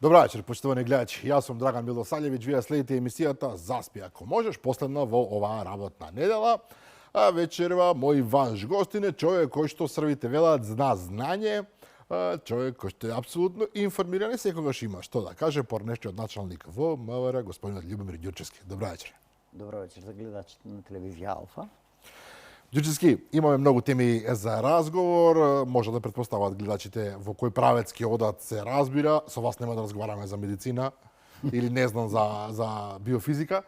Добра вечер, почитувани гледачи. Јас сум Драган Милосаљевиќ, вие следите емисијата Заспи ако можеш, последна во оваа работна недела. А вечерва мој ванш гостин е човек кој што србите велат зна знање, човек кој што е апсолутно информиран и секогаш има што да каже порнешниот началник во МВР, господинот Љубомир Ѓурчевски. Добра вечер. Добро вечер за гледачите на телевизија Алфа. Ѓурчевски, имаме многу теми за разговор, може да претпостават гледачите во кој правец ќе одат се разбира. Со вас нема да разговараме за медицина или не знам за биофизика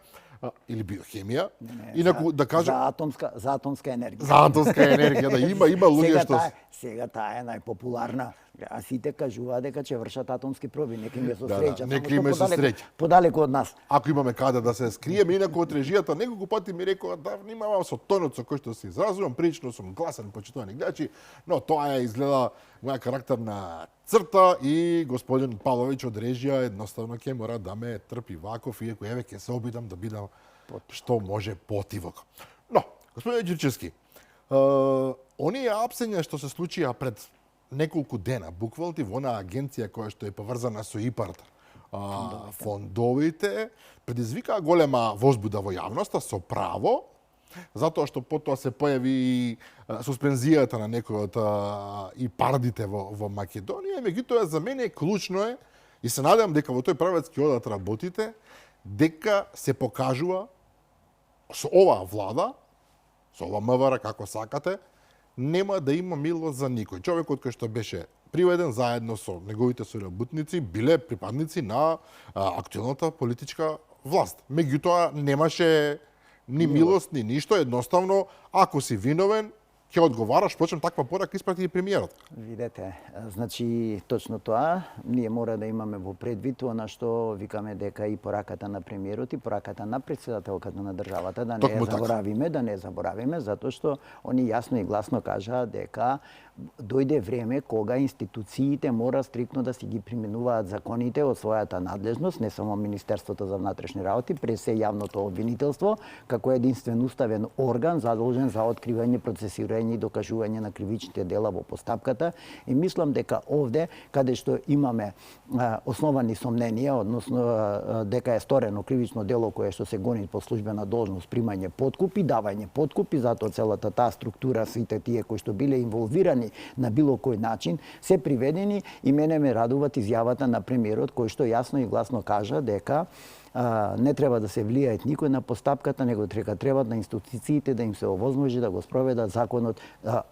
или биохемија. Инаку да кажам за атомска енергија. За атомска енергија, да има луѓе што сега таа е најпопуларна. А сите кажуваат дека ќе вршат атомски проби, неки ме со среќа, неки ме со среќа. Подалеку од нас. Ако имаме каде да се скриеме, инаку од режијата неколку пати ми рекоа да внимавам со тонот со кој што се изразувам, прилично сум гласен, почитувани гледачи, но тоа е изгледа моја карактерна црта и господин Павловиќ од режија едноставно ќе мора да ме трпи ваков, иако еве ќе се обидам да бидам што може потивок. Но, господин Ѓурчевски, оние апсења што се случија пред неколку дена, буквално во онаа агенција која што е поврзана со ИПАРД, фондовите, предизвикаа голема возбуда во јавноста, со право, затоа што потоа се појави и суспензијата на некои од ИПАРДите во Македонија, меѓутоа за мене клучно е, и се надевам дека во тој правец ќе одат работите, дека се покажува со оваа влада, со ова МВР, како сакате, нема да има милост за никој. Човекот кој што беше приведен заедно со неговите соработници биле припадници на актуелната политичка власт. Меѓутоа немаше ни милост, ни ништо, едноставно ако си виновен ќе одговараш, впрочем таква порака испрати и премиерот. Видете, значи точно тоа, ние мора да имаме во предвид она што викаме дека и пораката на премиерот и пораката на претседателката на државата да не заборавиме, затоа што они јасно и гласно кажаа дека дојде време кога институциите мора стриктно да си ги применуваат законите од својата надлежност, не само Министерството за внатрешни работи, пред се јавното обвинителство, како единствен уставен орган задолжен за откривање, процесирање и докажување на кривичните дела во постапката. И мислам дека овде, каде што имаме основани сомненија, односно дека е сторено кривично дело кое што се гони по службена должност, примање подкупи, давање подкупи, затоа целата таа структура, сите тие кои што биле инволвирани на било кој начин, се приведени и мене ме радуват изјавата на премиерот кој што јасно и гласно кажа дека не треба да се влијаат никој на постапката, него треба на институциите да им се овозможи да го спроведат законот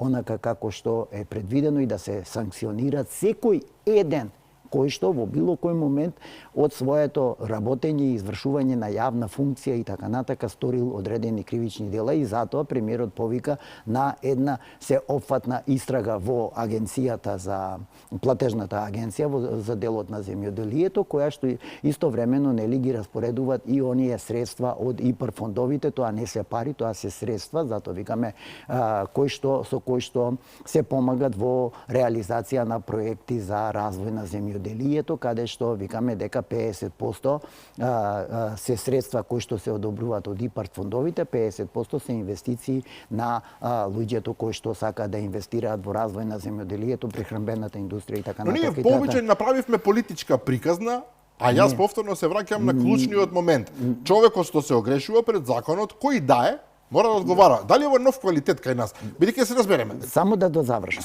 онака како што е предвидено и да се санкционираат секој еден кој што во било кој момент од своето работење и извршување на јавна функција и така натака сторил одредени кривични дела и затоа премиерот повика на една сеопфатна истрага во агенцијата за платежната агенција за делот на земјоделието, која што истовремено нели ги распоредуваат и оние средства од ИПАР фондовите, тоа не се пари, тоа се средства, затоа викаме со кој што се помагат во реализација на проекти за развој на земјоделието, каде што викаме дека 50% се средства кои што се одобруваат од ИПАРД фондовите, 50% се инвестиции на луѓето кои што сакаат да инвестираат во развој на земјоделието, прехранбената индустрија и така натаму. Но ние повеќе направивме политичка приказна, а јас повторно се враќам на клучниот момент. Човекот што се огрешува пред законот, кој да е, мора да одговара. Дали ова нов квалитет кај нас? Бидејќи се разбереме. Само да дозавршам.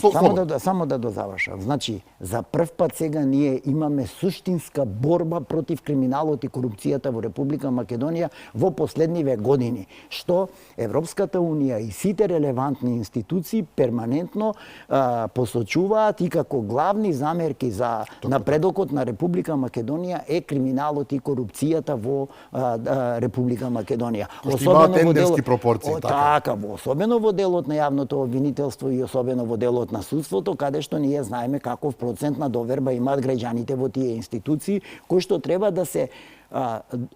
Само да дозавршам. Значи, за прв пат сега ние имаме суштинска борба против криминалот и корупцијата во Република Македонија во последниве години, што Европската унија и сите релевантни институции перманентно посочуваат и како главни замерки за напредокот на Република Македонија е криминалот и корупцијата во Република Македонија. Особено во делот така, особено во делот на јавното обвинителство и особено во делот на судството, каде што ние знаеме каков процент на доверба имаат граѓаните во тие институции, кои што треба да се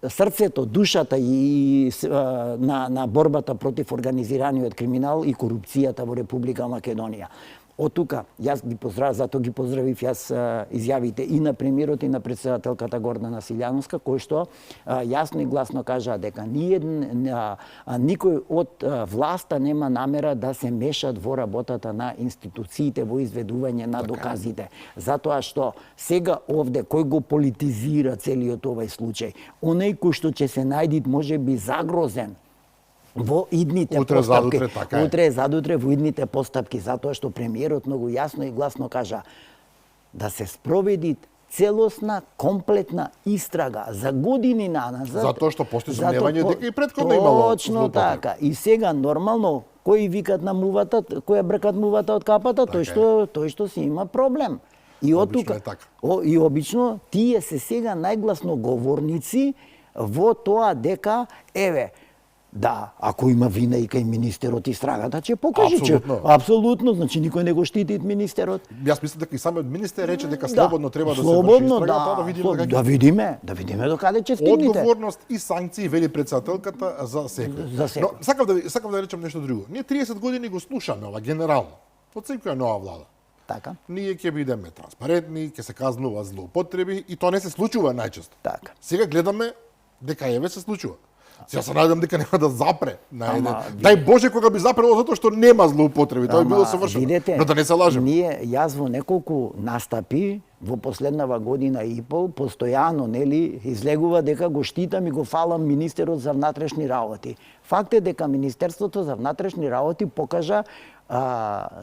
срцето, душата и на борбата против организираниот криминал и корупцијата во Република Македонија. Од тука, јас ги поздравив, затоа ги поздравив јас изјавите и на премиерот и на претседателката Гордана Силјановска, кои што јасно и гласно кажаа дека никој од власта нема намера да се мешат во работата на институциите во изведување на доказите. Затоа што сега овде кој го политизира целиот овај случај, оној кој што ќе се најди можеби загрозен во идните постапки, утре задутре во идните постапки, затоа што премиерот многу јасно и гласно кажа да се спроведи целосна, комплетна истрага за години наназад. Затоа што постои сомневање дека и претходно имало точно така. И сега нормално кои викат на мувата, кои бркат мувата од капата, тој што си има проблем. И од тука и обично тие се сега најгласно говорници во тоа дека еве да, ако има вина и кај министерот истрагата, ќе покаже че апсолутно, значи никој не го штити министерот. Јас мислам дека и самиот министер рече дека слободно треба да се врши истрагата, да видиме докаде ќе стигнете. Одговорност и санкции вели претседателката за секој. Но сакав да речем нешто друго. Ние 30 години го слушаме ова генерално од секоја нова влада. Така. Ние ќе бидеме транспарентни, ќе се казнува злоупотреби и тоа не се случува најчесто. Така. Сега гледаме дека еве се случува. Сега се надевам дека нема да запре на еден. Дај Боже кога би запрело затоа што нема злоупотреби, тоа би било совршено. Но да не се лажеме. Јас во неколку настапи во последнава година и пол постојано излегува дека го штитам и го фалам министерот за внатрешни работи. Факт е дека Министерството за внатрешни работи покажа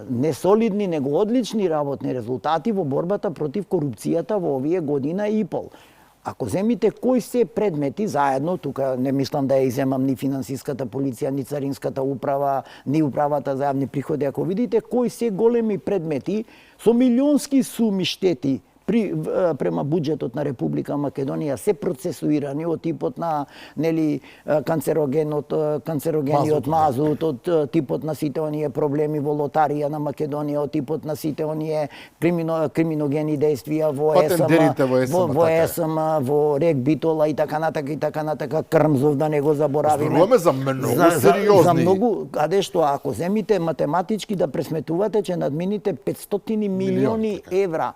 не солидни, него одлични работни резултати во борбата против корупцијата во овие година и пол. Ако земите кои се предмети заедно, тука не мислам да ја иземам ни финансиската полиција, ни царинската управа, ни управата за јавни приходи, ако видите кои се големи предмети со милионски суми штети према буџетот на Република Македонија се процесуирани од типот на канцерогениот мазут, од типот на сите оние проблеми во лотарија на Македонија, од типот на сите оние криминогени дејствија во ЕСМ, во Рек Битола и така натака, Крмзов да не го заборавиме. Зборуваме за многу сериозни. За многу, каде што ако земите математички да пресметувате че надмините 500 милиони евра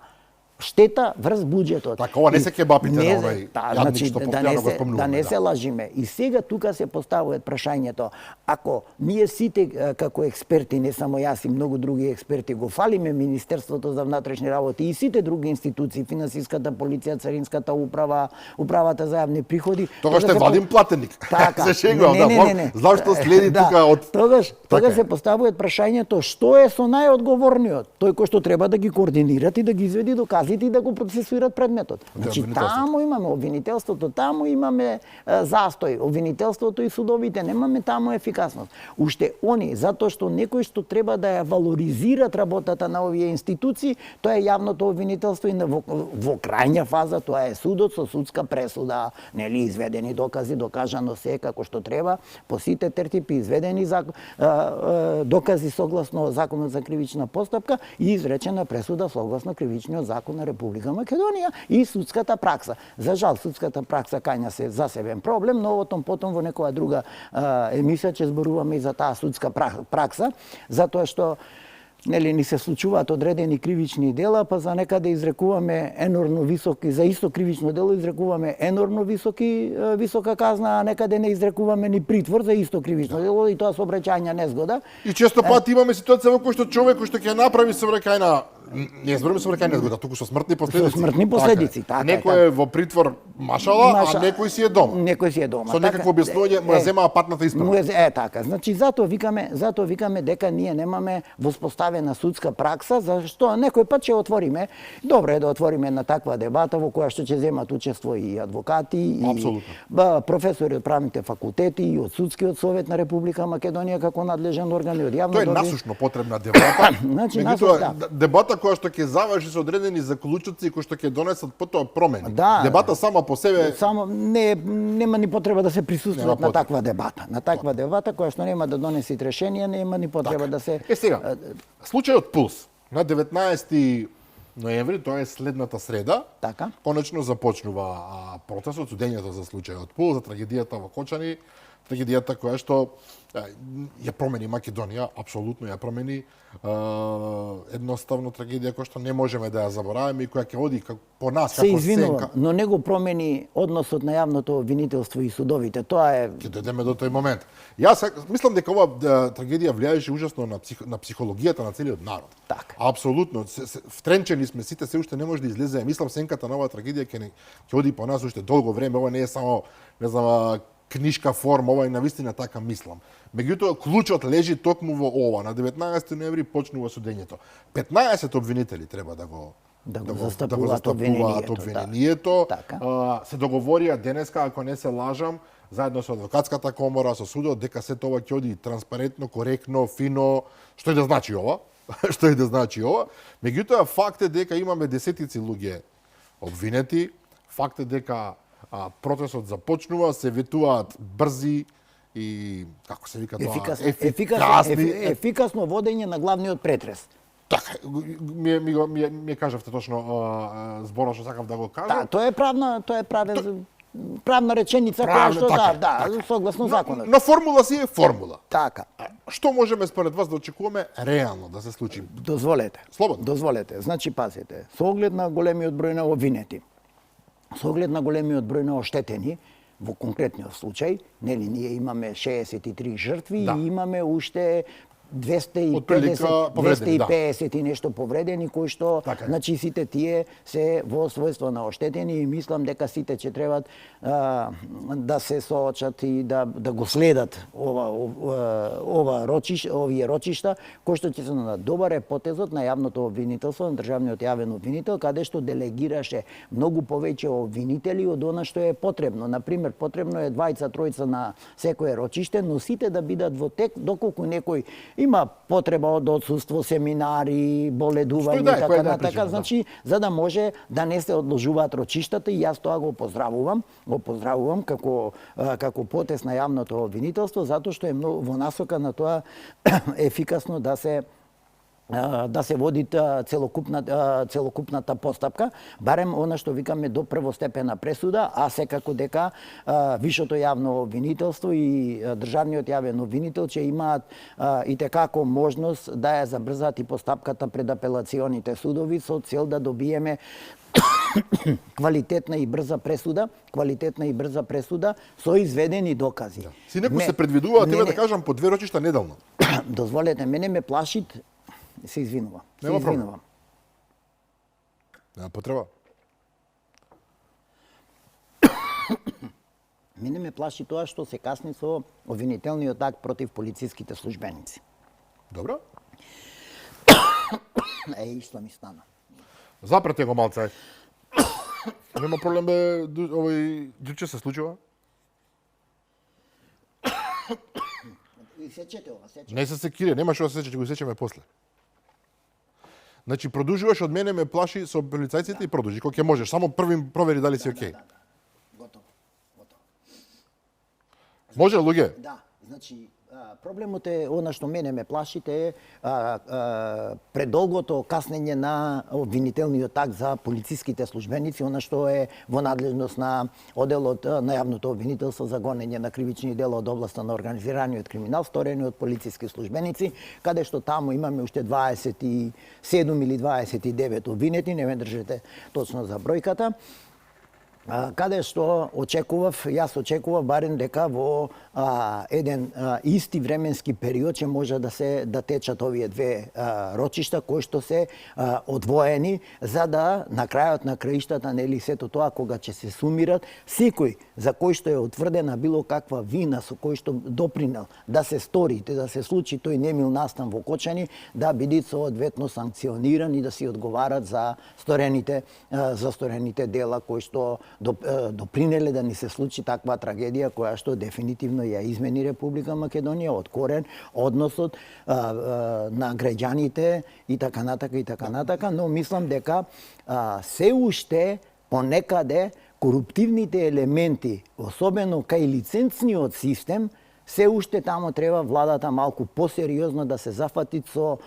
штета врз буџетот. Така, ова не се кебапите на овај јадник што постојано го спомнуваме. Да не се лажиме. И сега тука се поставува прашањето, ако ние сите како експерти, не само јас и многу други експерти, го фалиме Министерството за внатрешни работи и сите други институции, финансиската полиција, царинската управа, управата за јавни приходи, тогаш ще вадим платеник. Така. Се шегувам, да. Зашто следи тука од Тогаш се поставува прашањето што е со најодговорниот, тој кој што треба да ги координира и да ги изведи докази и да го процесуират предметот. Значи таму имаме обвинителството, таму имаме застој, обвинителството и судовите, немаме таму ефикасност. Уште они, затоа што некој што треба да ја валоризират работата на овие институции, тоа е јавното обвинителство и во крајна фаза тоа е судот со судска пресуда, изведени докази, докажано се како што треба, по сите тертипи изведени докази согласно Законот за кривична постапка и изречена пресуда согласно Кривичниот закон на Република Македонија и судската пракса. За жал, судската пракса кај нас е засебен проблем, но потом во некоја друга емисија ќе зборуваме и за таа судска пракса, затоа што ни се случуваат одредени кривични дела, па за некаде изрекуваме енормно високи, за исто кривично дело изрекуваме енормно висока казна, а некаде не изрекуваме ни притвор за исто кривично дело и тоа сообраќајна незгода. И често пати имаме ситуација во кој што човек кој што ќе направи сообраќајна не зборуваме сообраќајна незгода, туку со смртни последици. Со смртни последици, така. Некој е во притвор машала, а некој си е дома. Некој си е дома. Со некакво објаснување му ја земаа патната исправа. Така. Значи затоа викаме дека ние немаме воспоставена судска пракса, зашто некој пат ќе отвориме. Добро е да отвориме на таква дебата во која што ќе земат учество и адвокати и професори од правните факултети и од судскиот совет на Република Македонија како надлежен орган и од јавно. Тоа е насушно потребна дебата. Дебата која што ќе заврши со одредени заклучоци кои што ќе донесат потоа промени. Дебата сама по себе нема ни потреба да се присуствува на таква дебата. На таква дебата која што нема да донесе решенија, нема ни потреба да се сега, случајот Пулс на 19 ноември, тоа е следната среда. Конечно започнува процесот, судењето за случајот Пулс, за трагедијата во Кочани. трагедијата која што ја промени Македонија, апсолутно ја промени, едноставно трагедија која што не можеме да ја забораваме и која ќе оди по нас како сенка. Но не го промени односот на јавното обвинителство и судовите. Тоа е... Ќе дојдеме до тој момент. Јас мислам дека ова трагедија влијаеше ужасно на психологијата на целиот народ. Така. Апсолутно. Втренчени сме сите, се уште не може да излезе. Мислам сенката на оваа трагедија ќе оди по нас уште долго време. Ова не е само, не знам, книшка форма, ова и навистина така мислам. Меѓутоа, клучот лежи токму во ова. На 19 ноември почнува судењето. 15 обвинители треба да го застапуваат обвинението. Да. Се договорија денеска, ако не се лажам, заедно со адвокатската комора, со судот, дека се тоа ќе оди транспарентно, коректно, фино, што и да значи ова. Што и да значи ова. Меѓутоа, факт е дека имаме десетици луѓе обвинети, факт е дека процесот започнува, се ветуваат брзи и, како се вика тоа, ефикасно водење на главниот претрес. Така, ми кажавте точно зборот што сакав да го кажам. Да, тоа е правна реченица која што согласно законот. Но формула си е формула. Така. Што можеме според вас да очекуваме реално да се случи? Дозволете. Слободно. Дозволете. Значи, пазете, со оглед на големиот број на обвинети, со оглед на големиот број на оштетени, во конкретниот случај, нели, ние имаме 63 жртви и имаме уште 250 и нешто повредени, кои што, значи, сите тие се во својство на оштетени и мислам дека сите ќе требат да се соочат и да го следат овие рочишта, кои што ќе се надобаре потезот на јавното обвинителство, на државниот јавен обвинител, каде што делегираше многу повеќе обвинители од она што е потребно. Например, потребно е 2-3 на секое рочиште, но сите да бидат во тек, доколку некој има потреба од отсуство, семинари, боледување и така натака, значи за да може да не се одложуваат рочиштата и јас тоа го поздравувам како потез на јавното обвинителство, затоа што е во насока на тоа ефикасно да се води целокупната постапка, барем она што викаме до првостепена пресуда, а секако дека вишото јавно обвинителство и државниот јавен обвинител ќе имаат итекако можност да ја забрзаат и постапката пред апелационите судови со цел да добиеме квалитетна и брза пресуда со изведени докази. Синеку се предвидува, тебе да кажам, по 2 рочишта неделно. Дозволете, мене ме плашит. Се извинувам. Нема потреба. Мене ме плаши тоа што се касни со обвинителниот акт против полициските службеници. Добро. Што ми стана. Запрете го малце. Нема проблем бе, овој џуче се случува? Сечете ова, сечете. Не се секире, нема што да се сече, ќе го сечеме после. Значи, продужуваш од мене, ме плаши со полицајците и продужи, кога ќе можеш. Само први провери дали си окей. Готово. Може, луѓе? Да, значи, проблемот е, она што мене ме плашите, предолгото каснење на обвинителниот акт за полициските службеници, она што е во надлежност на оделот на јавното обвинителство за гонење на кривични дела од областа на организираниот криминал, сторени од полициски службеници, каде што таму имаме уште 27 или 29 обвинети, не ме држете точно за бројката, каде што јас очекував барем дека во еден исти временски период ќе може да течат овие две рочишта кои што се одвоени за да на крајот на краиштата, нели, сето тоа кога ќе се сумират, секој за кој што е утврдена било каква вина со кој што допринел да се стори, да се случи тој немил настан во Кочани, да биде соодветно санкциониран и да си одговарат за сторените дела кои што допринеле да ни се случи таква трагедија која што дефинитивно ја измени Република Македонија од корен, односот на граѓаните и така натака, но мислам дека се уште понекаде коруптивните елементи, особено кај лиценцниот систем, се уште таму треба владата малку посериозно да се зафати со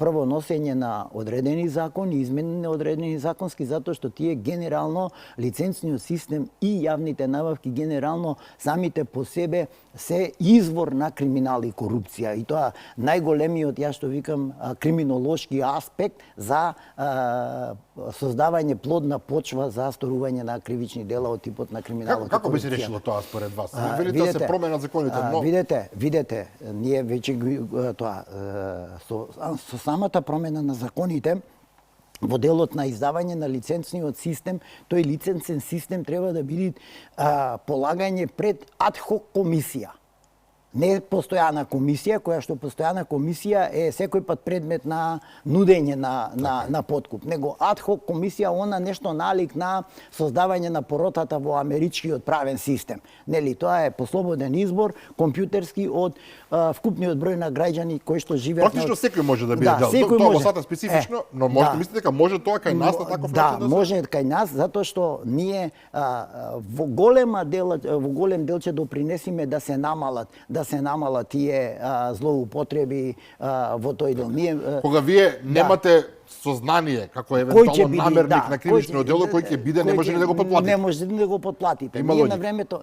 прво носење на одредени закони, измени на одредени законски, затоа што тие генерално лиценцниот систем и јавните набавки генерално самите по себе се извор на криминал и корупција. И тоа најголемиот, ја што викам, криминолошки аспект за создавање плодна почва за сторување на кривични дела од типот на криминалот. Како би се решило тоа според вас? Велите да се променат законите, но видете, ние веќе тоа со самата промена на законите во делот на издавање на лиценцниот систем, тој лиценцен систем треба да биде полагање пред адхок комисија. Не постојана комисија, која што постојана комисија е секој пат предмет на нудење на подкуп, него адхок комисија, она нешто налик на создавање на поротата во америчкиот правен систем. Нели, тоа е по слободен избор, компјутерски од вкупниот број на граѓани кои што живеат. Практично секој може да биде дел. Тоа во сата специфично, но може мислите дека може тоа кај нас на таков начин да се? Да, може кај нас, затоа што ние во голем дел ќе допринесиме да се намалат тие злоупотреби во тој дел. Кога вие немате сознание како евентуално намерник на кривично дело кој ќе биде, не може ли да го потплатите? Не може да го потплатите.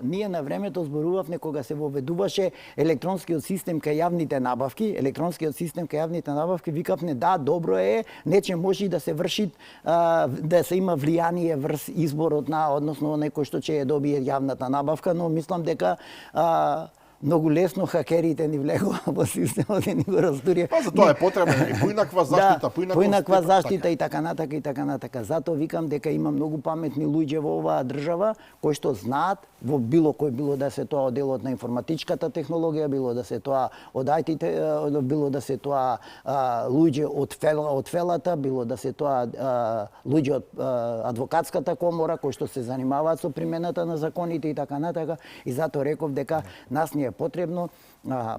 Ние на времето зборувавме кога се воведуваше електронскиот систем кај јавните набавки, викавме да, добро е, нече може и да се врши да се има влијание врз изборот на, односно некој што ќе ја добие јавната набавка, но мислам дека многу лесно хакерите ни влегува во системот и ни го растурија. За тоа е потребна и поинаква заштита, поинаква заштита и така натака. Затоа викам дека има многу паметни луѓе во оваа држава кои што знаат во било да се тоа од делот на информатичката технологија, било да се тоа од IT, било да се тоа луѓе од фелата, било да се тоа луѓе од адвокатската комора кои што се занимаваат со примената на законите и така натака. И затоа реков дека нас ни е потребно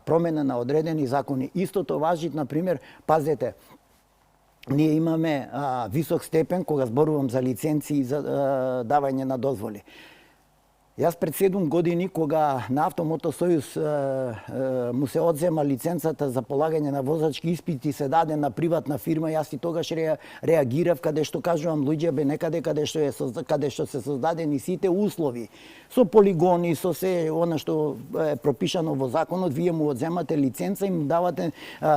промена на одредени закони. Истото важи, на пример, пазете, ние имаме висок степен кога зборувам за лиценци и за давање на дозволи. Јас пред 7 години, кога на Автомотосојуз му се одзема лиценцата за полагање на возачки испити и се даде на приватна фирма, јас и тогаш реагирав, каде што кажувам луѓе, некаде каде што се создадени сите услови, со полигони, со се она што е пропишано во законот, вие му одземате лиценца и му давате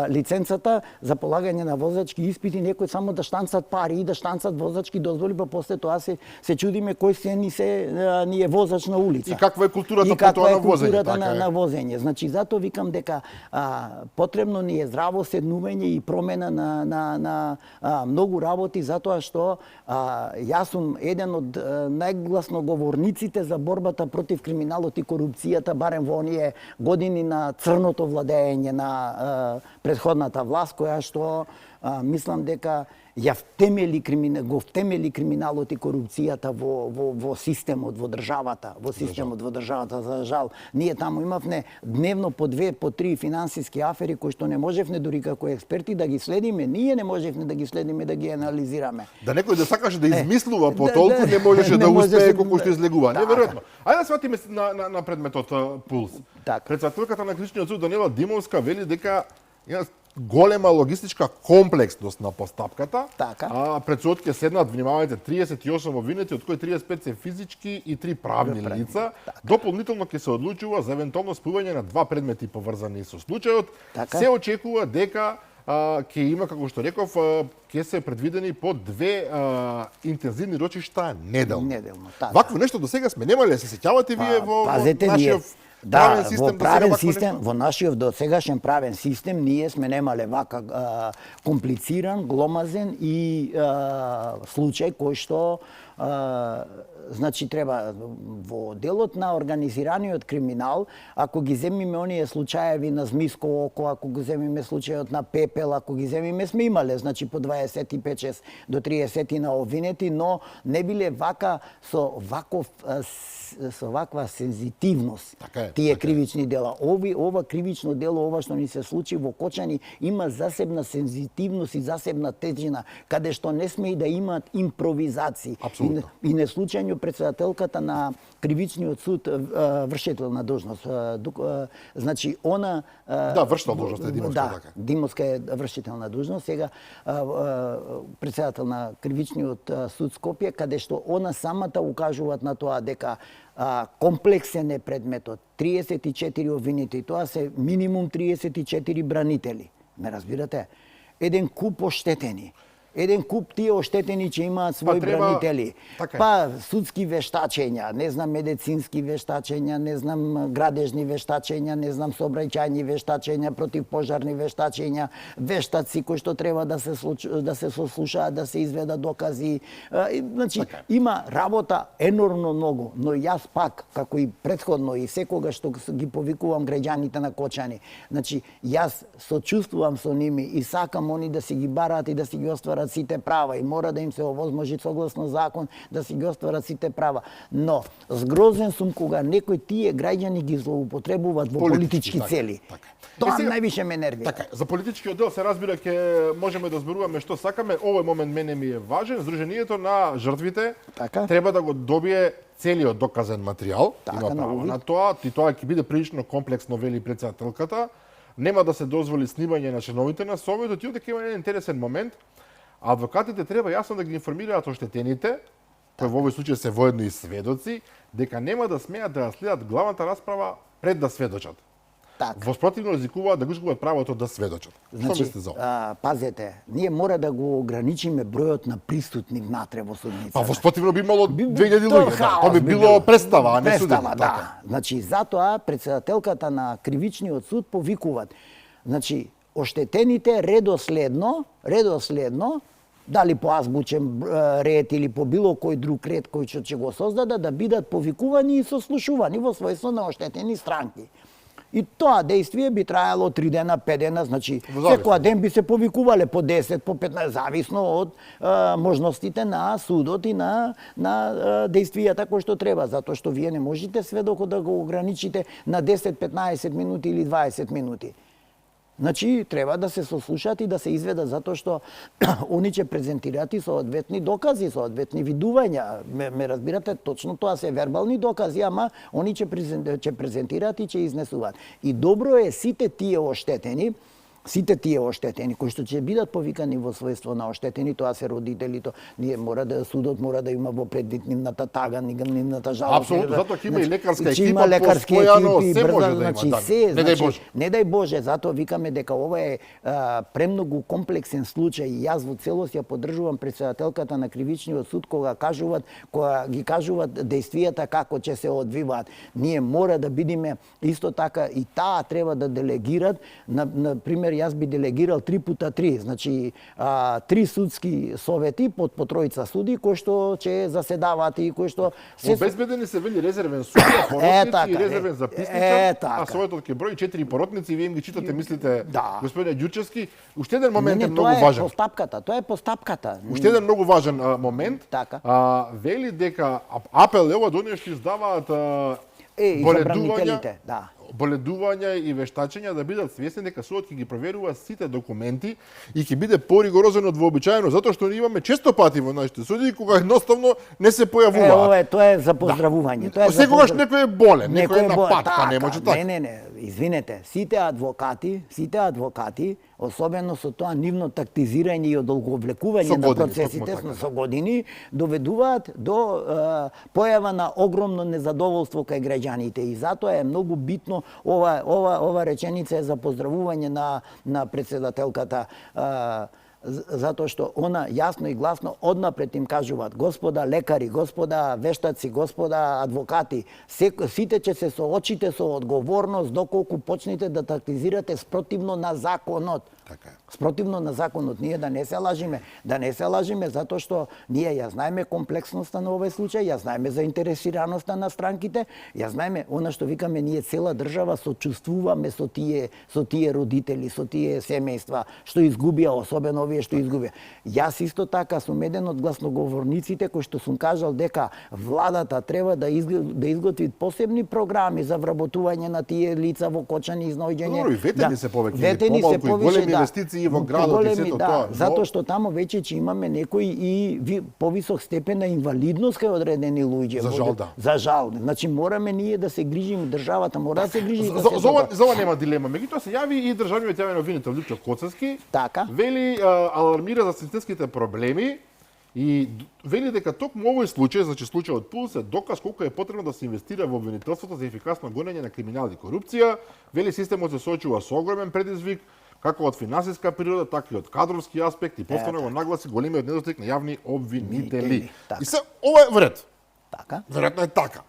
лиценцата за полагање на возачки испити, некои само да штанцат пари и да штанцат возачки дозволи, па после тоа се чудиме кој се ни е возач на улица. И каква е културата на возење. Значи, затоа викам дека потребно ни е здраво седнување и промена на многу работи, затоа што јас сум еден од најгласно говорниците за борбата против криминалот и корупцијата, барем во оние години на црното владење на претходната власт, која што мислам дека го втемели криминалот и корупцијата во системот, во државата. За жал, ние таму имавме дневно по 2, по 3 финансиски афери кои што не можевме дури како експерти да ги следиме, ние не можевме да ги следиме, да ги анализираме. Да некој да сакаше да измислува по толку не можеше да успее колку што излегува. Неверојатно. Ајде да сватиме на предметот Пулс. Претседателката на Кричниот суд Даниела Димовска вели дека голема логистичка комплексност на постапката. Пред судот ќе седнат, внимавајте, 38 обвинети, од кои 35 се физички и 3 правни лица. Дополнително ќе се одлучува за евентуално спојување на 2 предмети поврзани со случајот. Се очекува дека ќе има, како што реков, ќе се предвидени по 2 интензивни рочишта неделно. Вакво нешто до сега сме немале, се сеќавате вие во нашиот во нашиот досегашен правен систем ние сме немале вака комплициран, гломазен и случај кој што значи треба во делот на организираниот криминал, ако ги земиме оние случаеви на Змиско око, ако го земиме случајот на Пепел, ако ги земиме, сме имале значи по 25 до 30 на обвинети, но не биле вака со ваква сензитивност тие кривични дела. Ова кривично дело, ова што ни се случи во Кочани, има засебна сензитивност и засебна тежина, каде што не сме и да имаат импровизации. И неслучајно пишување претседателката на Кривичниот суд вршителна должност. Значи она вршителна должност е Димовска, така. Димовска е вршителна должност, сега претседател на Кривичниот суд Скопје, каде што она самата укажуваат на тоа дека комплексен е предметот, 34 обвинети, и тоа се минимум 34 бранители. Ме разбирате? Еден куп оштетени. Еден куп тие оштетени че имаат своји бранители. Судски вештачења, не знам медицински вештачења, не знам градежни вештачења, не знам сообраќајни вештачења, противпожарни вештачења, вештаци кои што треба да се сослушаат, да се изведат докази. Значи има работа енормно многу, но јас пак како и претходно и секогаш што ги повикувам граѓаните на Кочани. Значи јас сочувствувам со ними и сакам они да си ги бараат и да си ги остварат сите права и мора да им се овозможи согласно закон да си ги остварат сите права. Но згрозен сум кога некои тие граѓани ги злоупотребуваат во политички цели. Тоа највише ме нервира. Така, за политичкиот дел се разбира ќе можеме да зборуваме што сакаме. Овој момент мене ми е важен. Сдруженијето на жртвите треба да го добие целиот доказен материјал. Има право на тоа. И тоа ќе биде прилично комплексно, вели претседателката. Нема да се дозволи снимање на членовите на Советот. И овде ќе има еден интересен момент. Адвокатите треба јасно да ги информираат оштетените, кои во овој случај се воедно и сведоци, дека нема да смеат да следат главната расправа пред да сведочат. Во спротивно ризикуваат да го изгубат правото да сведочат. Што мислите за ова? Пазете, ние мора да го ограничиме бројот на присутни внатре во судницата. Во спротивно би имало 2000 луѓе, тоа би било представа, а не судење. Значи, затоа претседателката на Кривичниот суд повикуваат. Значи, оштетените редоследно, дали по азбучен ред или по било кој друг ред кој ќе го создадат, да бидат повикувани и сослушувани во својство на оштетени странки. И тоа дејствие би траело 3 дена, 5 дена, значи секој ден би се повикувале по 10, по 15, зависно од можностите на судот и на дејствијата кои што треба, затоа што вие не можете сведокот да го ограничите на 10, 15 минути или 20 минути. Значи, треба да се сослушат и да се изведат, затоа што они ќе презентираат и соодветни докази, соодветни видувања. Ме разбирате, точно тоа се вербални докази, ама они ќе презентираат и ќе изнесуваат. И добро е сите тие оштетени кои што ќе бидат повикани во својство на оштетени, тоа се родителите, судот мора да има во предвид нивната тага, нивната жалба. Апсолутно, затоа ќе има и лекарска екипа, постојано се може да има. Не дај Боже, затоа викаме дека ова е премногу комплексен случај и јас во целост ја поддржувам претседателката на Кривичниот суд кога ги кажуваат дејствијата како ќе се одвиваат. Ние мора да бидиме исто така и таа треба да делегират, на пример јас би делегирал 3x3, значи 3 судски совети по тројца суди кои што ќе заседаваат и кои што обезбедени се вели резервен судија, поротници и резервен записничар, а советот ќе брои 4 поротници и вие им ги читате, мислите, господине Ѓурчевски. Уште еден момент е многу важен. Тоа е постапката. Уште еден многу важен момент. Вели дека апел е ова донешто издаваат боледувања и вештачења да бидат свесни дека судот ќе ги проверува сите документи и ќе биде поригорозен од вообичаено, затоа што ние имаме често пати во нашите суди кога едноставно не се појавуваат. Тоа е за поздравување. Секогаш некој е болен, некој е на патка, не може така. Не, извинете, сите адвокати, особено со тоа нивно тактизирање и одолговлекување на процесите со години, доведуваат до појава на огромно незадоволство кај граѓаните и затоа е многу битно ова реченица е за поздравување на претседателката, затоа што она јасно и гласно однапред им кажуваат: господа лекари, господа вештаци, господа адвокати, сите ќе се соочите со одговорност доколку почнете да тактизирате спротивно на законот. Така е. Спротивно на законот. Ние да не се лажиме, затоа што ние ја знаеме комплексноста на овој случај, ја знаеме заинтересираноста на странките, ја знаеме она што викаме ние цела држава сочувствуваме со тие родители, со тие семејства што изгубија, особено овие што изгубија. Јас исто така сум еден од гласноговорниците кој што сум кажал дека владата треба да изготви посебни програми за вработување на тие лица во Кочани, изнаоѓање. Ветени се повеќе, инвестиции во градот и сето тоа. Затоа што таму веќе ќе имаме некои и повисок степен на инвалидност кај одредени луѓе. За жал, да. За жал. Значи мораме ние да се грижиме, државата мора да се грижи. За ова нема дилема. Меѓутоа се јави и државниот јавен обвинител Лјупчо Коцевски. Така. Вели алармира за системските проблеми и вели дека токму овој случај, значи случајот Пулс е доказ колку е потребно да се инвестира во обвинителството за ефикасно гонење на криминал и корупција. Вели системот се соочува со огромен предизвик, како од финансиска природа, така и од кадровски аспект и повторно го нагласи големиот недостиг на јавни обвинители. И се ова е вред. Така. Веројатно е така.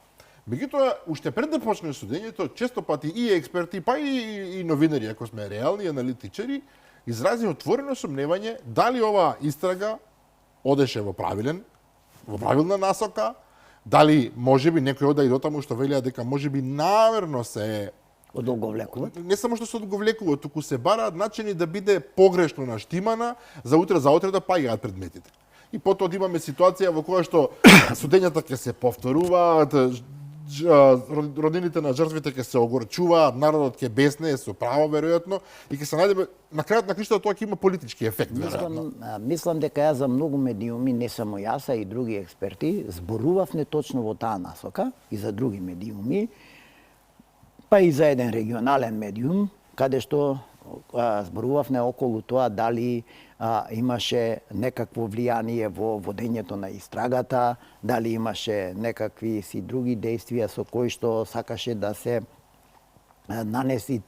Меѓутоа, уште пред да почне судењето, често пати и експерти, па и новинари, ако сме реални аналитичари, изрази отворено сомневање дали оваа истрага одеше во правилна насока, дали можеби некој ода и дотаму што велија дека можеби намерно се одолговлекува. Не само што се одолговлекува, туку се бараат начини да биде погрешно наштимана за утре да паѓаат предметите. И потоа да имаме ситуација во која што судењата ќе се повторуваат, роднините на жртвите ќе се огорчуваат, народот ќе бесне со право веројатно и ќе се најдеме на крајот на криштата тоа ќе има политички ефект веројатно. Мислам дека ја за многу медиуми, не само јас, а и други експерти, зборував неточно во таа насока и за други медиуми, па и за еден регионален медиум, каде што зборувавме околу тоа дали имаше некакво влијание во водењето на истрагата, дали имаше некакви си други действија со кои што сакаше да се нанеси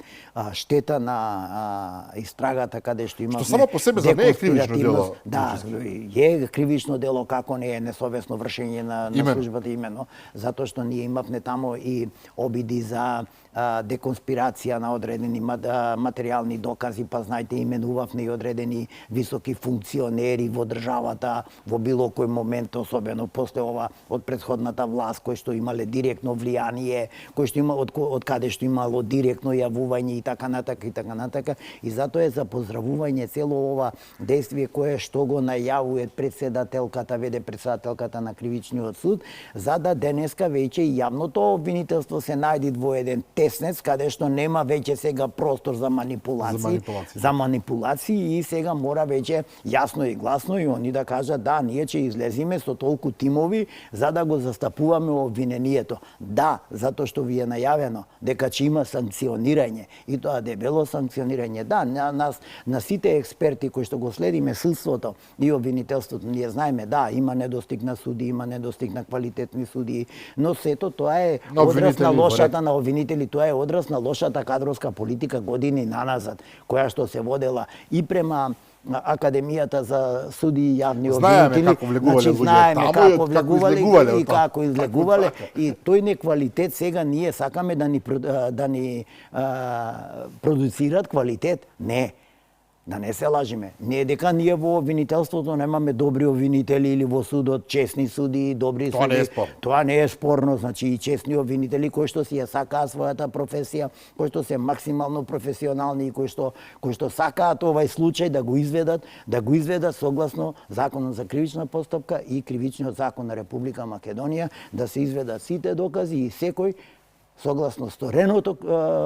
штета на истрагата каде што има. Што само по себе за не е кривично дело. Да, е кривично дело како не е несовесно вршење на службата имено, затоа што ние имавме тамо и обиди за деконспирација на одредени материјални докази, па знаете, именувавме и одредени високи функционери во државата во било кој момент, особено после ова од претходната власт, кои што имале директно влијание, кои што има од каде што имало директно јавување и така натака и така натака, и затоа е за поздравување цело ова действие кое што го најавува председателката, веде председателката на кривичниот суд, за да денеска веќе и јавното обвинителство се најди во еден теснец каде што нема веќе сега простор за манипулации и сега мора веќе јасно и гласно и они да кажат да, ние ќе излезиме со толку тимови за да го застапуваме обвинението. Да, затоа што ви е најавено дека ќе има санкционирање и тоа дебело санкционирање. Да, на сите експерти кои што го следиме судството и обвинителството, ние знаеме, да, има недостиг на суди, има недостиг на квалитетни суди, но сето тоа е одраз на лошата на обвинители, тоа е одраз на лошата кадровска политика години наназад, која што се водела и према Академијата за суди и јавни обвинители. Знаеме како влегувале и како излегувале и тој неквалитет сега ние сакаме да ни продуцират квалитет. Не. Да не се лажиме. Не е дека ние во обвинителството немаме добри обвинители или во судот честни суди, добри суди. Тоа не е спорно. Тоа не е спорно, значи и честни обвинители кои што си ја сакаат својата професија, кои што се максимално професионални и кои што сакаат овај случај да го изведат согласно Законот за кривична постапка и Кривичниот закон на Република Македонија, да се изведат сите докази и секој согласно стореното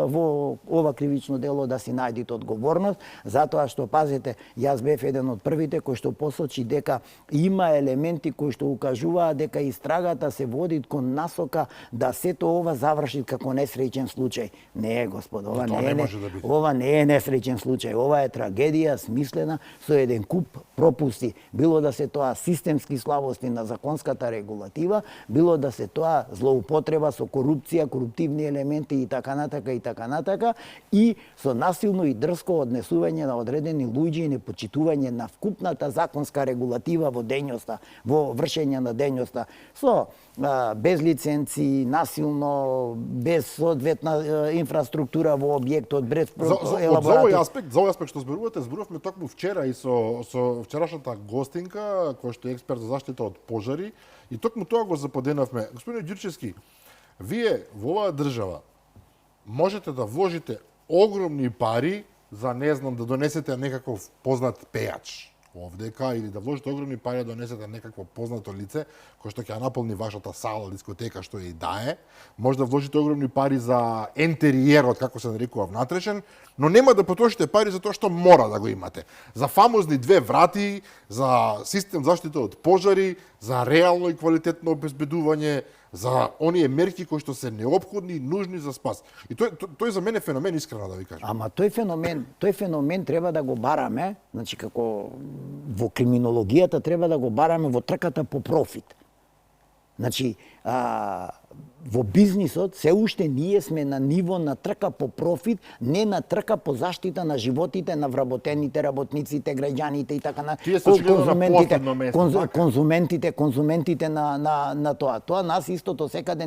во ова кривично дело да си најдите одговорност, затоа што, пазите, јас бев еден од првите кој што посочи дека има елементи кои што укажуваат дека истрагата се води кон насока да сето ова заврши како несреќен случај. Не е, господ, ова не е несреќен случај, ова е трагедија смислена со еден куп пропусти, било да се тоа системски слабости на законската регулатива, било да се тоа злоупотреба со корупција, елементи и така натака и со насилно и дрско однесување на одредени луѓе и непочитување на вкупната законска регулатива во дејноста, во вршење на дејноста, со без лиценци, насилно, без соодветна инфраструктура во објектот, без елаборати. За овој аспект што зборувавме токму вчера и со вчерашната гостинка, која што е експерт за заштита од пожари, и токму тоа го заподенавме. Господин Ѓурчевски, вие во оваа држава можете да вложите огромни пари за, не знам, да донесете некаков познат пејач, овдека или да вложите огромни пари да донесете некакво познато лице кој што ќе ја наполни вашата сала, дискотека, што и да е. Може да вложите огромни пари за ентериерот, како се нарекува внатрешен, но нема да потрошите пари за тоа што мора да го имате. За фамозни 2 врати, за систем заштита од пожари, за реално и квалитетно обезбедување, за оние мерки кои што се неопходни и нужни за спас. И тој за мене феномен, искрено да ви кажам. Ама тој феномен треба да го бараме, значи како во криминологијата треба да го бараме во трката по профит. Значи, во бизнисот се уште ние сме на ниво на трка по профит, не на трка по заштита на животите на вработените, работниците, граѓаните и така на конзументите на тоа. Тоа нас истото секаде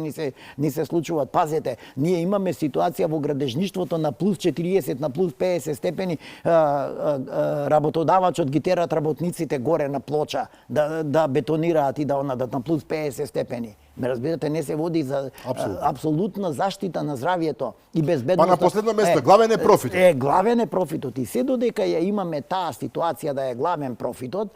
ни се случуваат. Пазете, ние имаме ситуација во градежништвото на плюс 40, на плюс 50 степени, работодавачот ги терат работниците горе на плоча да бетонираат и да онадат на плюс 50 степени. Ме разбирате, не се води за апсолутна заштита на здравјето и безбедноста. Па на последно место, главен е профитот. Главен е профитот. И се додека ја имаме таа ситуација да е главен профитот,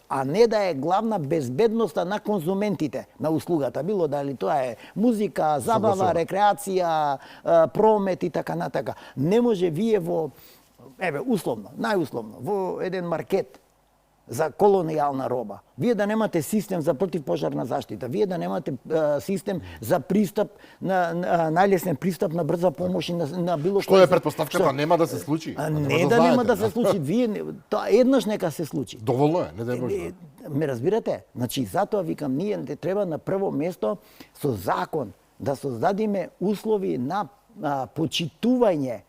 а не да е главна безбедноста на конзументите на услугата, било дали тоа е музика, забава, рекреација, промет и така натака. Не може вие најусловно, во еден маркет за колонијална роба, вие да немате систем за противпожарна заштита, вие да немате систем за пристап најлесен пристап на брза помош и на било што е претпоставката нема да се случи. Не да нема да се случи, вие тоа еднаш нека се случи. Доволно е, не да може. Ме разбирате? Значи затоа викам ние треба на прво место со закон да создадиме услови на почитување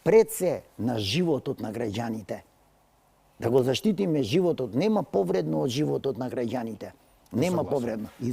пред се на животот на граѓаните. Да го заштитиме животот, нема повредно од животот на граѓаните. Нема повредно. И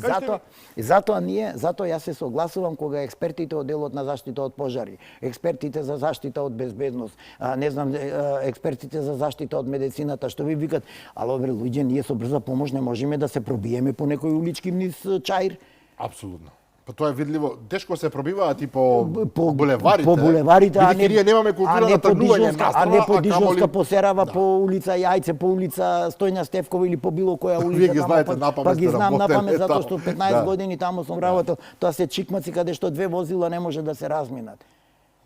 затоа јас се согласувам кога експертите од делот на заштита од пожари, експертите за заштита од безбедност, експертите за заштита од медицината што ви викат, ало бре луѓе, ние со брза помош не можеме да се пробиеме по некој улички низ Чаир. Апсолутно. Па тоа е видливо, тешко се пробиваат и по булеварите. По булеварите, а ние немаме култура на тргнување а не по Дижонска посерава, по улица Јајце, по улица Стојна Стевкова или по било која улица. Вие ги знаете напамет. Па ги знам напамет затоа што 15 години таму сум работел. Тоа се чикмаци каде што 2 возила не може да се разминат.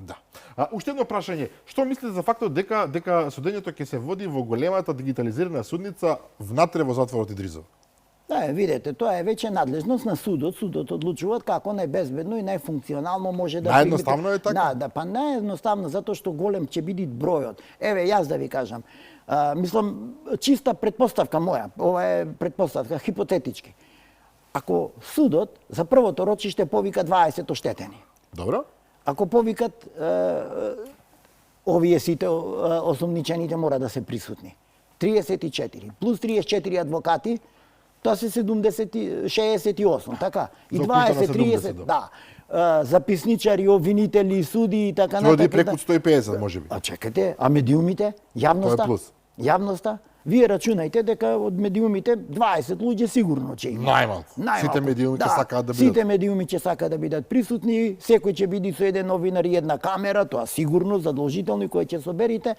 Да. Уште едно прашање. Што мислите за фактот дека судењето ќе се води во големата дигитализирана судница внатре во затворот Идризово? Да, видете, тоа е веќе надлежност на судот. Судот одлучуваат како најбезбедно и најфункционално може да наједноставно е така? Да, па наједноставно затоа што голем ќе биде бројот. Еве, јас да ви кажам, мислам чиста претпоставка моја, ова е претпоставка хипотетички. Ако судот за првото рочиште повика 20 оштетени. Добро. Ако повикат овие сите осомничените мора да се присутни. 34 плюс 34 адвокати. Тоа се 68, така? И 20-30, да. Записничари, обвинители, суди и така натаму. Тоа преку 150 можеби. А чекате, а медиумите, јавноста? Јавноста? Вие рачунајте дека од медиумите 20 луѓе сигурно ќе има. Најмалку. Сите медиуми ќе сакаат да бидат. Сите медиуми ќе сакаат да бидат присутни, секој ќе биде со еден новинар и една камера, тоа сигурно, задолжително, кој ќе соберите.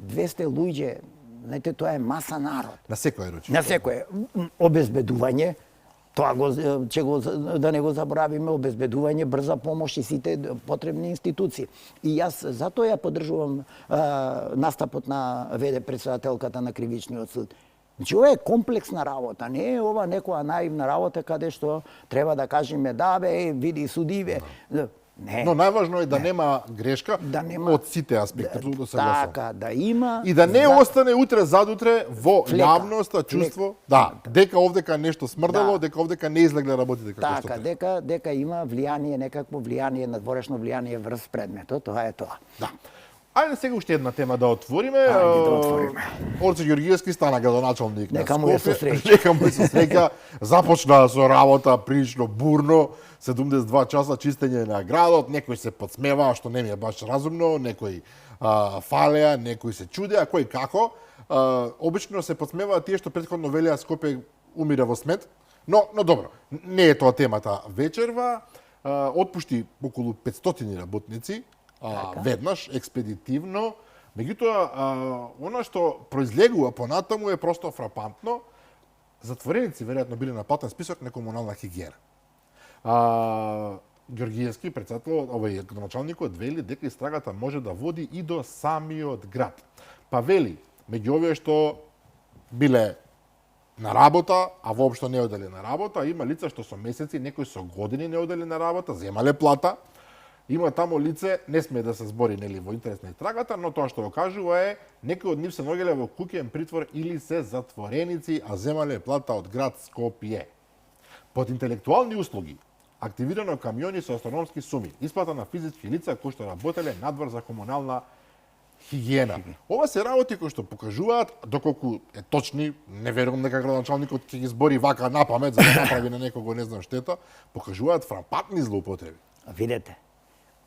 200 луѓе. Знаете, тоа е маса народ. На секој рочиште. На секој. Обезбедување, тоа да не го заборавиме, обезбедување, брза помош и сите потребни институции. И јас затоа ја поддржувам настапот на ВД председателката на Кривичниот суд. Значи, ова е комплексна работа, не е ова некоја наивна работа каде што треба да кажеме да бе, види судиве. Не. Но најважно е да нема грешка од сите аспекти, да се гласам. Така, да има. И да не остане утре задутре во јавноста чувство, дека овдека нешто смрдело, дека овдека не излегле работите како што треба. Така, дека има влијание, некакво влијание, надворешно влијание врз предметот, тоа е тоа. Да. Ајде сега уште една тема да отвориме. Ајде да отвориме. Орце Ѓоргиевски стана градоначалник на Скопје. Нека му е со среќа. Нека му е со среќа. Започна со работа прилично бурно. 72 часа чистење на градот, некои се подсмеваа, што не ми е баш разумно, некои фалеа, некои се чудеа, кој како. Обично се подсмеваат тие што претходно велеа Скопје умира во смет, но добро, не е тоа темата вечерва. Отпушти околу 500 работници, веднаш, експедитивно, Меѓутоа, она што произлегува понатаму е просто фрапантно. Затвореници веројатно биле на платен список на комунална хигиена. Ѓоргиевски, председател, градоначалникот вели дека истрагата може да води и до самиот град. Па вели, меѓу овие што биле на работа, а воопшто не одели на работа, има лица што со месеци, некои со години не одели на работа, земале плата. Има таму лице, не сме да се збори нели во интерес на истрагата, но тоа што го кажува е некои од нив се наоѓале во куќен притвор или се затвореници, а земале плата од град Скопје. Под интелектуални услуги активирано камиони со астрономски суми, исплата на физички лица кои што работеле надвор за комунална хигиена. Ова се работи кои што покажуваат, доколку е точни, не верувам дека градоначалникот ќе ги збори вака на памет за да направи на некого не знам штета, покажуваат фрапантни злоупотреби. Видете,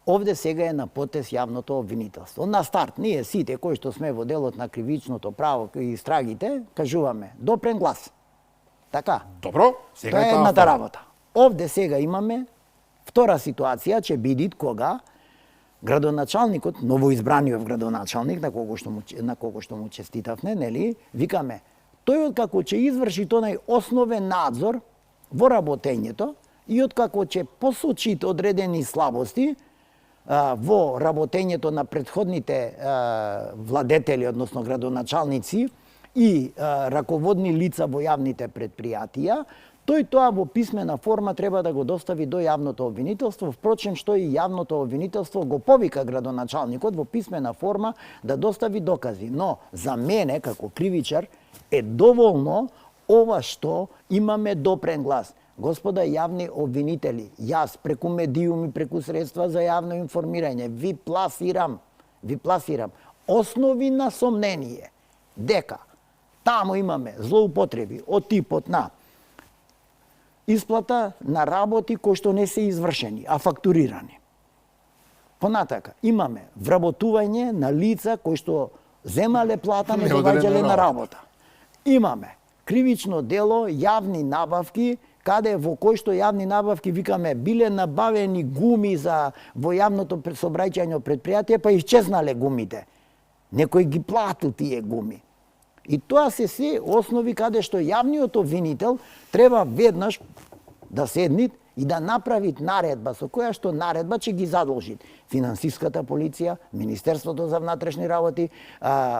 овде сега е на потез јавното обвинителство. На старт, ние сите кои што сме во делот на кривичното право и истрагите, кажуваме допрен глас. Така? Добро, сега тоа е е едната работа. Овде сега имаме втора ситуација, че бидит кога градоначалникот, новоизбраниот градоначалник, на кого што му честитавме, нели, викаме, тој откако ќе изврши тој основен надзор во работењето и откако ќе посочи одредени слабости во работењето на претходните владетели, односно градоначалници и раководни лица во јавните предпријатија, тој тоа во писмена форма треба да го достави до јавното обвинителство, впрочем што и јавното обвинителство го повика градоначалникот во писмена форма да достави докази. Но за мене, како кривичар, е доволно ова што имаме допрен глас. Господа јавни обвинители, јас преку медиуми, преку средства за јавно информирање, ви пласирам основи на сомнение дека таму имаме злоупотреби од типот на исплата на работи кои што не се извршени, а фактурирани. Понатака, имаме вработување на лица кои што земале плата, не доаѓале на работа. Имаме кривично дело јавни набавки, каде во кој што јавни набавки, викаме, биле набавени гуми за во јавното сообраќајно предпријатие, па исчезнале гумите. Некој ги платил тие гуми. И тоа се основи каде што јавниот обвинител треба веднаш да седни и да направи наредба, со која што наредба ќе ги задолжи финансиската полиција, Министерството за внатрешни работи,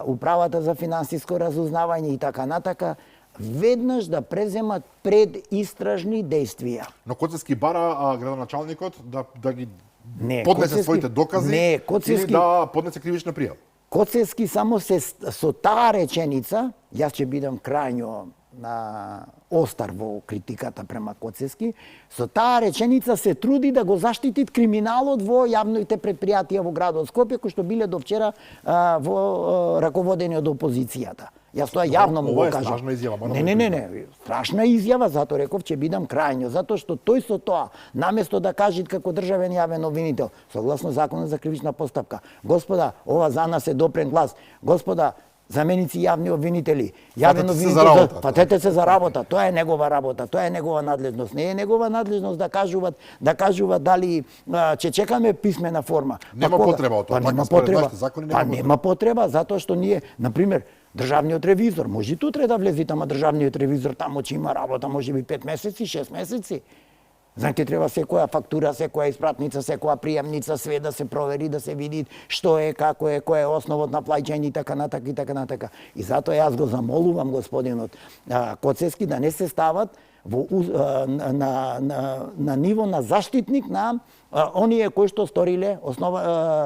Управата за финансиско разузнавање и така натака, веднаш да преземат предистражни действија. Но Коцевски бара градоначалникот да ги поднесе своите докази или да поднесе кривична пријава. Коцевски само се со таа реченица, јас ќе бидам крајно остар во критиката према Коцевски, со таа реченица се труди да го заштити криминалот во јавните предпријатија во градот Скопје, кои што биле до вчера во раководени од опозицијата. Јас тоа јавно му го кажам. Ова е страшна изјава. Не, страшна изјава, затоа реков ќе бидам крајно, затоа што тој со тоа, наместо да каже како државен јавен обвинител, согласно законот за кривична постапка, господа, ова за нас е допрен глас, господа, заменици јавни обвинители, јавен обвинител, фатете се за работа, тоа е негова работа, тоа е негова надлежност. Не е негова надлежност да кажуваат дали ќе чекаме писмена форма. Нема потреба од тоа. Нема потреба, затоа што ние, на пример, државниот ревизор, може и утре да влезе, ама државниот ревизор таму ќе има работа, може би 5 месеци, 6 месеци. Знаете, треба секоја фактура, секоја испратница, секоја приемница, све да се провери, да се види што е, како е, кој е основот на плаќање и така натака и така натака. И затоа јас го замолувам господинот Коцевски да не се стават на ниво на заштитник на оние кои што сториле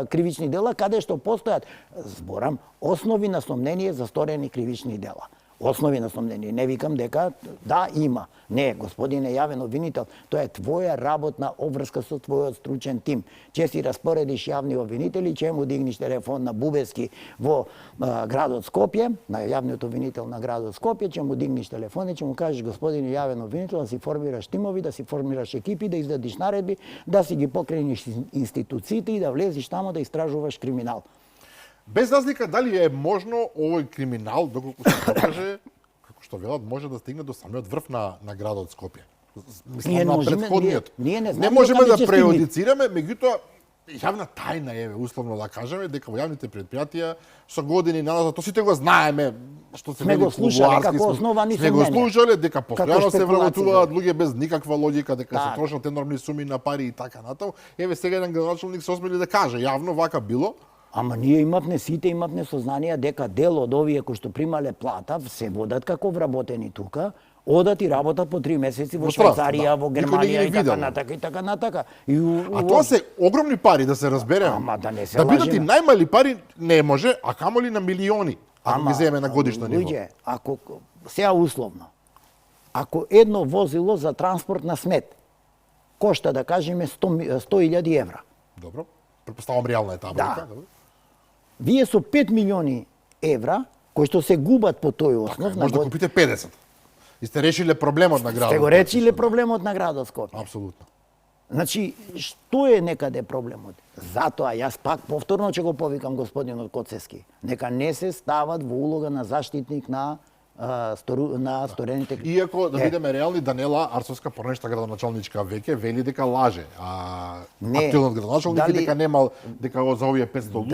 кривични дела, каде што постојат, зборам, основи на сомнение за сторени кривични дела. Основи на сомнение. Не викам дека да има. Не, господине јавен обвинител, тоа е твоја работна обврска со твојот стручен тим. Че си распоредиш јавни обвинители, че му дигниш телефон на Бубески во градот Скопје, на јавниот обвинител на градот Скопје, че му дигниш телефон и че му кажеш господине јавен обвинител да си формираш тимови, да си формираш екипи, да издадиш наредби, да си ги покрениш институциите и да влезеш тамо да истражуваш криминал. Без разлика дали е можно овој криминал, доколку се покаже, како што велат, може да стигне до самиот врв на градот Скопје. Мислам на претходниот. Не можеме да преодицираме, меѓутоа јавна тајна е, условно да кажеме, дека во јавните предпријатија со години назад, то сите го знаеме, што се вели кулуарски, како основани сме го слушале, дека постојано се вработуваат луѓе без никаква логика, дека се трошат енормни суми на пари и така натаму. Еве сега еден градоначалник се осмели да каже јавно вака било. Ама ние имавме, сите имавме сознание дека дел од овие кои што примале плата се водат како вработени тука, одат и работат по 3 месеци во Швајцарија, во Германија и така натака и така натака. А тоа се огромни пари, да се разбереме. Ама да не се да бидат и најмали пари не може, а камоли на милиони, ако ги земе на годишно ниво. Луѓе, ако сега условно, ако едно возило за транспорт на смет кошта да кажеме 100.000 евра. Добро. Претпоставам реална е таа бројка, добро. Вие со 5 милиони евра кои што се губат по тој основ, може да купите 50. И сте решиле проблемот на градот. Сте го решиле проблемот на градот Скопје. Апсолутно. Значи, што е некаде проблемот? Затоа јас пак повторно ќе го повикам господинот Коцески. Нека не се стават во улога на заштитник на сторените. Иако да бидеме реални, Данела Арцовска, порнешта градоначалничка веќе вели дека лаже. Актуелниот градоначалник дека немал дека за овие 500 луѓе.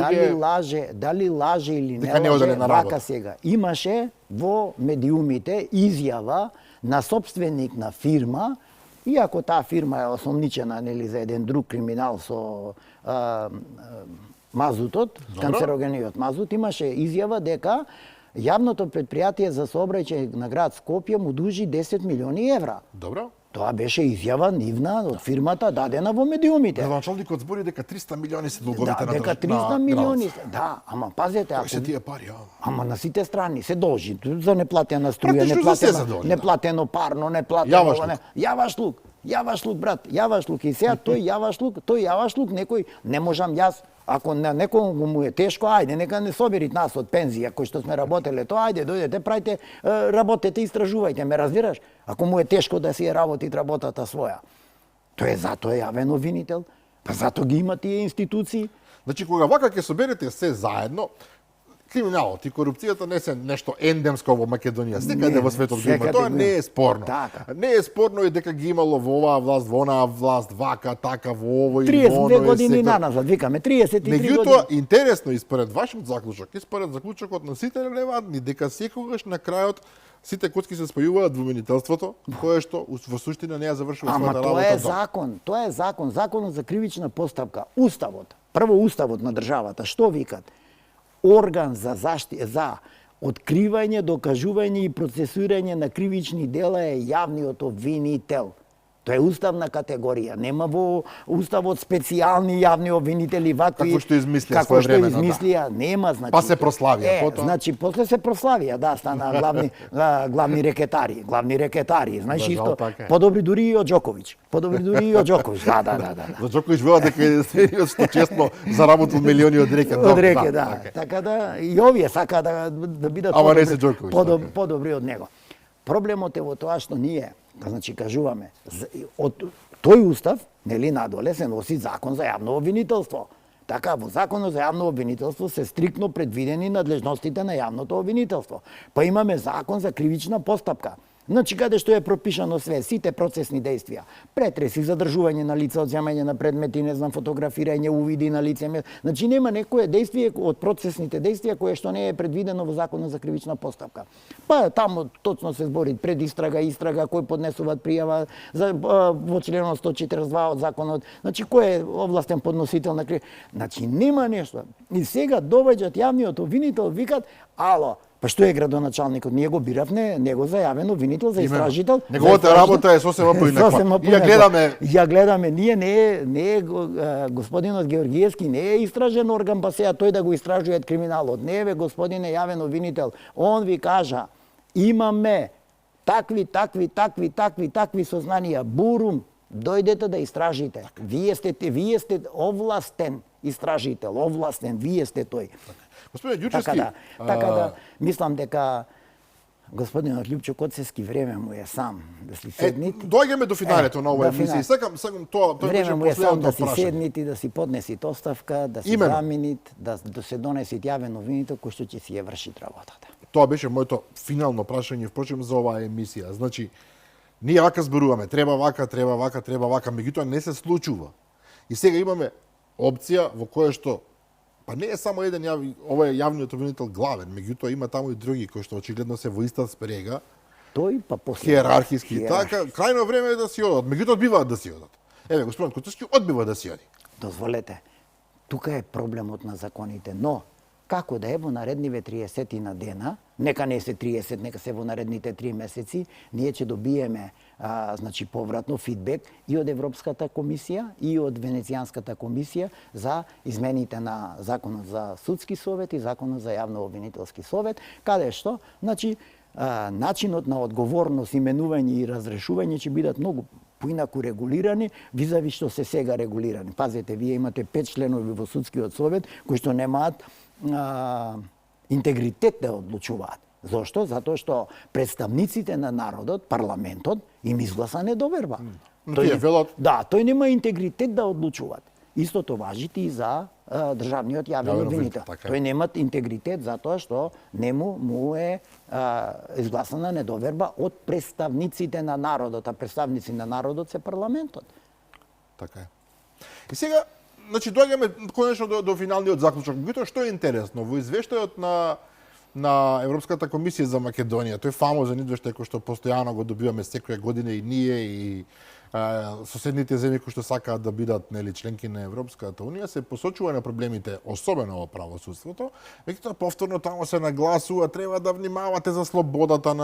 Дали лаже или не лаже, вака сега. Имаше во медиумите изјава на собственик на фирма, иако таа фирма е осомничена нели за еден друг криминал со мазутот, канцерогениот мазут, имаше изјава дека јавното предпријатие за сообраќај на град Скопје му дужи 10 милиони евра. Добро. Тоа беше изјава нивна од фирмата дадена во медиумите. Градоначалникот збори дека 300 милиони се долговите на дека 300 милиони. Да, ама пазете, ако се тие пари, ама на сите страни се должи за неплатена струја, неплатено парно, неплатено јавашлук, брат, јавашлук и сега тој јавашлук некој не можам јас. Ако на некој му е тешко, ајде, нека не соберит нас од пензија, кои што сме работеле, тоа ајде, дојдете, правите, работете, истражувајте, ме разбираш? Ако му е тешко да си ја работи работата своја. Тоа е затоа јавен обвинител, па затоа ги има тие институции. Значи, кога вака ќе соберете се заедно, криминалот и корупцијата не се нешто ендемско во Македонија, секаде во светот го има, тоа не е спорно. Така. Не е спорно и дека ги имало во оваа власт, во онаа власт, вака, така, во овој и во оној. 32 години наназад, викаме, 33 години. Меѓутоа, интересно и според вашиот заклучок, и според заклучокот на сите релевантни, дека секогаш на крајот сите коцки се спојуваат во обвинителството, кое што во суштина не ја завршува својата работа. Ама тоа е закон, законот за кривична постапка, уставот. Прво уставот на државата, што викат? Орган за откривање, докажување и процесирање на кривични дела е јавниот обвинител. Тоа е уставна категорија. Нема во уставот специјални јавни обвинители вакви како што измислија нема, значи. Па се прославија потоа. Значи после се прославија, да, стана главни рекетари, значи исто подобри дури и од Џоковиќ. Да. За Џоковиќ вела дека е што честно заработил милиони од рекет. Од рекет, да. Така да и овие сака да бидат подобри од него. Проблемот е во тоа што ние, значи кажуваме, од тој устав, нели надоле се носи закон за јавно обвинителство. Така, во законот за јавно обвинителство се стриктно предвидени надлежностите на јавното обвинителство. Па имаме закон за кривична постапка. Значи, каде што е пропишано све, сите процесни дејствија, претреси, задржување на лица, одземање на предмети, не знам, фотографирање, увиди на лице, значи нема некое дејствие од процесните дејствија кое што не е предвидено во законот за кривична постапка. Па таму точно се збори предистрага, истрага, кој поднесуваат пријава во членот 142 од законот, значи кој е овластен подносител на кривична. Значи нема нешто. И сега доваѓаат јавниот обвинител, викат, ало, па што е градоначалникот? Ние го биравме него за јавен обвинител, за истражител. Неговата работа е сосема поинаква. Ја гледаме, ние не е господинот Георгиевски не е истражен орган, па сега тој да го истражува криминалот. Не е господине јавен обвинител. Он ви кажа, имаме такви сознанија, бурум, дојдете да истражите. Вие сте овластен истражител, вие сте тој. Господин Ѓурчевски, така да, мислам дека господинот Лјупчо Коцески време му е сам да си седнит. Доаѓаме до финалето на оваа емисија. Сакам тоа време му е сам да си седнит и да си поднесит оставка, да си заменит, да се донесит јавен обвинител кој што ќе си ја врши работата. Тоа беше моето финално прашање впрочем за оваа емисија. Значи, ние вака зборуваме, треба вака, меѓутоа не се случува. И сега имаме опција во која што па не е само еден ова е јавниот обвинител главен, меѓутоа има таму и други кои што очигледно се во иста спрега. Тој па после иерархиски така, крајно време е да си одат, меѓутоа одбиваат да си одат. Еве господин Куцевски одбива да си оди. Дозволете. Тука е проблемот на законите, но како да е во наредниве 30 на дена, нека не се 30, нека се во наредните 3 месеци, ние ќе добиеме значи повратно фидбек и од Европската комисија и од Венецијанската комисија за измените на законот за судски совет и законот за јавно-обвинителски совет, каде што значи начинот на одговорност, именување и разрешување ќе бидат многу поинаку регулирани, визави што се сега регулирани. Пазете, вие имате 5 членови во судскиот совет кои што немаат интегритет да одлучуваат. Зошто? Затоа што представниците на народот, парламентот, им изгласа недоверба. Тој нема интегритет да одлучуваат. Истото важи и за државниот јавен обвинител. Тој немат интегритет затоа што нему му е изгласана недоверба од представниците на народот, а представници на народот се парламентот. Така е. И сега, значи доаѓаме конечно до финалниот заклучок. Меѓутоа што е интересно во извештајот на Европската комисија за Македонија, тој фамозен извештај кој што постојано го добиваме секоја година и ние и соседните земји кои што сакаат да бидат членки на Европската унија, се посочува на проблемите, особено во правосудството, меѓутоа повторно таму се нагласува треба да внимавате за слободата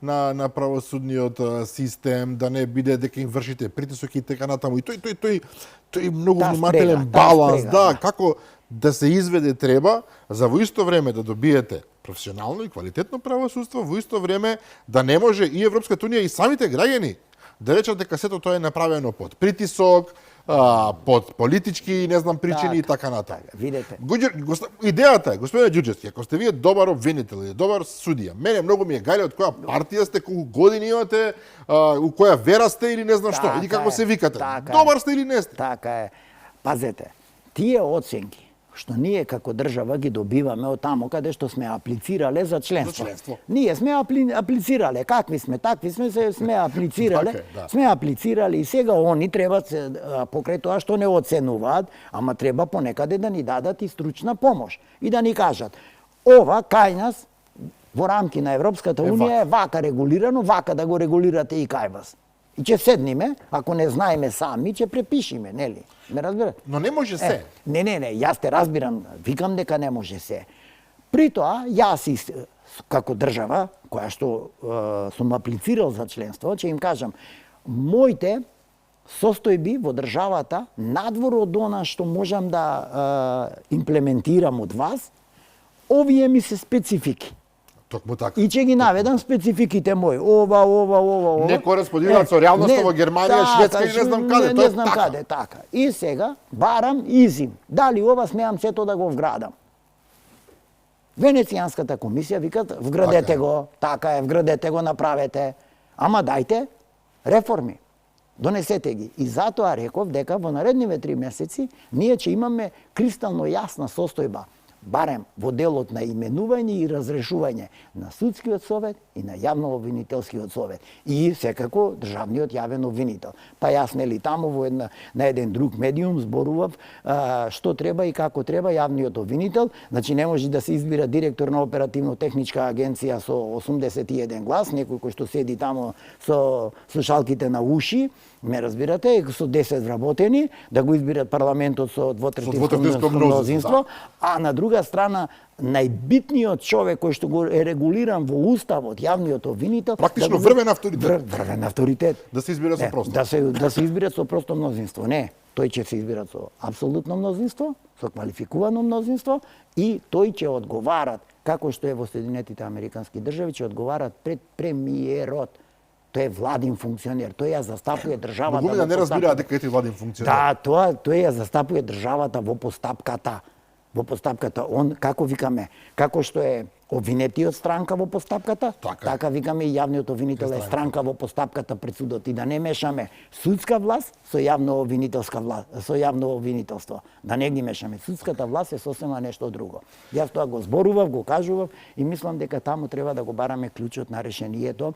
на правосудниот систем, да не биде дека им вршите притисок и така натаму. И тој многу внимателен баланс, како да се изведе треба, за во исто време да добиете професионално и квалитетно правосудство, во исто време да не може и Европската унија и самите граѓани да речат дека сето тоа е направено под притисок, под политички, не знам, причини и така натаму. Видете. Идејата е, господине Ѓурѓевски, ако сте вие добар обвинител или добар судија, мене многу ми е гајле од која партија сте, колку години имате, у која вера сте или не знам што, или како се викате. Добар сте или не сте. Така е. Пазете, тие оценки што ние како држава ги добиваме од таму каде што сме аплицирале за членство. Ние сме аплицирале, какви сме, такви сме аплицирале. Сме аплицирале и сега они треба покрај тоа што не оценуваат, ама треба понекаде да ни дадат и стручна помош и да ни кажат ова кај нас во рамки на Европската унија е вака регулирано, вака да го регулирате и кај вас. И ќе седниме, ако не знаеме сами, ќе препишиме, нели? Ме разбирате? Но не може се. Не, јас те разбирам, викам дека не може се. При тоа, јас како држава, која што сум аплицирал за членство, ќе им кажам, моите состојби во државата, надвор од она што можам да имплементирам од вас, овие ми се специфики. Токму така. И ќе ги наведам спецификите мои. Ова. Не кореспондираат со реалноста во Германија, Шведска и не знам каде. Не знам каде, така. И сега барам изим. Дали ова смеам сето да го вградам? Венецијанската комисија викат вградете го, така е, вградете го, направете. Ама дајте реформи. Донесете ги. И затоа реков дека во наредниве 3 месеци ние ќе имаме кристално јасна состојба, барем во делот на именување и разрешување на судскиот совет и на јавно-обвинителскиот совет. И секако државниот јавен обвинител. Па јас нели таму на еден друг медиум зборував што треба и како треба јавниот обвинител, значи не може да се избира директор на оперативно-техничка агенција со 81 глас, некој кој што седи таму со слушалките на уши, ме разбирате, со 10 вработени, да го избират парламентот со двотретинско мнозинство, а на друга страна најбитниот човек кој што го е регулиран во уставот, јавниот обвинител, практично врвен авторитет. Врвен авторитет. Да се избира со просто. Да се избира со просто мнозинство. Не, тој ќе се избира со апсолутно мнозинство, со квалификувано мнозинство и тој ќе одговарат, како што е во Соединетите Американски држави, ќе одговарат пред премиерот. Тој е владин функционер, тој ја застапува државата. Многу не разбираат дека е владин функционер. Да, тој ја застапува државата во постапката. Во постапката, он, како викаме, како што е обвинетиот странка во постапката, така викаме и јавниот обвинител е странка во постапката пред судот. И да не мешаме судска власт со јавно-обвинителска власт, со јавно обвинителство. Да не ги мешаме. Судската власт е сосема нешто друго. Јас тоа го зборував, го кажував и мислам дека таму треба да го бараме клучот на решението.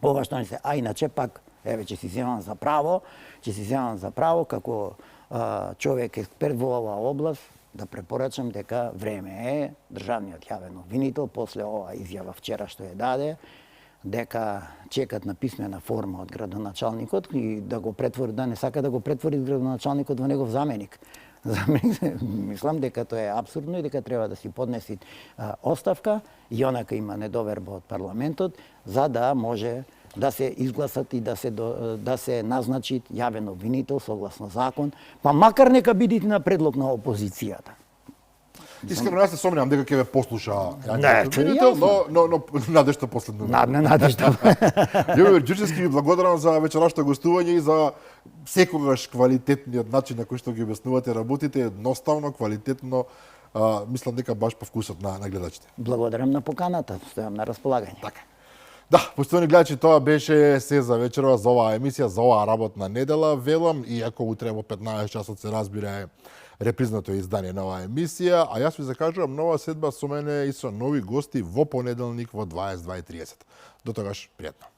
Ова што не се, а иначе пак, еве ќе си земам за право како човек експерт во оваа област, да препорачам дека време е државниот јавен обвинител после оваа изјава вчера што ја даде, дека чекат на писмена форма од градоначалникот и да го претвори, да не сака да го претвори градоначалникот во негов заменик. Мислам дека тоа е апсурдно и дека треба да си поднеси оставка и онака има недоверба од парламентот за да може да се изгласат и да се назначи јавен обвинител согласно закон, па макар нека бидите на предлог на опозицијата. Искрено јас се сомневам дека ќе ве послуша јавниот обвинител, но надежда последно. Надежда. Љубомир Ѓурчевски, ви благодарам за вечерашното гостување и за секогаш квалитетниот начин на кој што ги објаснувате работите, едноставно, квалитетно, мислам дека баш по вкусот на гледачите. Благодарам на поканата, стојам на располагање. Така. Да, поштовани гледачи, тоа беше се за вечерва за оваа емисија, за оваа работна недела. Велам, иако утре во 15 часот се разбира репризното издание на оваа емисија, а јас ви закажувам нова седба со мене и со нови гости во понеделник во 22:30. До тогаш, пријатно.